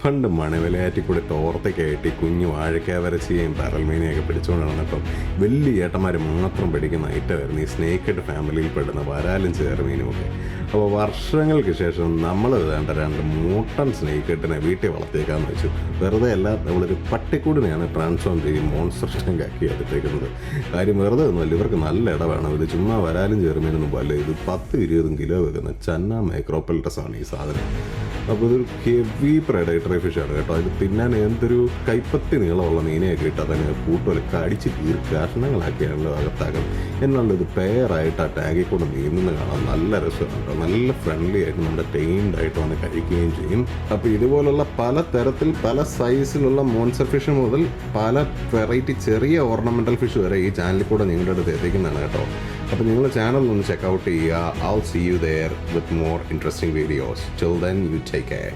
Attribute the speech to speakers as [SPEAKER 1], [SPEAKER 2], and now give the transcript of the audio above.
[SPEAKER 1] പണ്ട് മണവിലയാറ്റിൽ കൂടി തോർത്തൊക്കെ ആയിട്ട് കുഞ്ഞു വാഴയ്ക്ക വരച്ചിയും പരൽമീനെയൊക്കെ പിടിച്ചുകൊണ്ട് നടന്നപ്പം വലിയ ഏട്ടന്മാർ മാത്രം പിടിക്കുന്ന ഐറ്റമായിരുന്നു ഈ സ്നേക്കഡ് ഫാമിലിയിൽ പെടുന്ന വരാലും ചേർമീനും ഒക്കെ. അപ്പോൾ വർഷങ്ങൾക്ക് ശേഷം നമ്മൾ വേണ്ട 2 മൂട്ടൻ സ്നേക്കട്ടിനെ വീട്ടിൽ വളർത്തിയേക്കാന്ന് വെച്ചു. വെറുതെ അല്ല, നമ്മളൊരു പട്ടിക്കൂടിനെയാണ് ട്രാൻസ്ഫോം ചെയ്ത് മോൺസ്റ്റർ ടാങ്കാക്കി എടുത്തേക്കുന്നത്. കാര്യം വെറുതെ ഒന്നുമല്ല, ഇവർക്ക് നല്ല ഇടവേണം. ഇത് ചുമ്മാ വരാലും ചേർമീനൊന്നും പോലെ ഇത് 10-20 കിലോ വെക്കുന്ന ചന്ന മൈക്രോപെൽറ്റസാണ് ഈ സാധനം. അപ്പോൾ ഇതൊരു ഹെവി പ്രെഡേറ്ററി ഫിഷാണ് കേട്ടോ. ഇത് തിന്നാൻ എന്തൊരു കൈപ്പത്തി നീളമുള്ള മീനെയൊക്കെ ഇട്ട് അതിന് കൂട്ടുമൊക്കെ അടിച്ച് കഷ്ണങ്ങളാക്കിയാണല്ലോ അകത്താകും. എന്നാലും ഇത് പെയറായിട്ട് ആ ടാങ്കിൽ കൂടെ നീന്തുന്ന കാണാൻ നല്ല രസമാണ് കേട്ടോ. നല്ല ഫ്രണ്ട്ലി ആയിട്ട് നമ്മുടെ ടൈംഡ് ആയിട്ട് വന്ന് കഴിക്കുകയും ചെയ്യും. അപ്പോൾ ഇതുപോലുള്ള പല തരത്തിൽ പല സൈസിലുള്ള മോൺസ്റ്റർ ഫിഷ് മുതൽ പല വെറൈറ്റി ചെറിയ ഓർണമെൻ്റൽ ഫിഷ് വരെ ഈ ചാനലിൽ കൂടെ നിങ്ങളുടെ അടുത്ത് എത്തിക്കുന്നതാണ് കേട്ടോ. അപ്പോൾ നിങ്ങൾ ചാനൽ ഒന്ന് ചെക്കൗട്ട് ചെയ്യുക. I'll see you there with more interesting videos. Till then, you take care.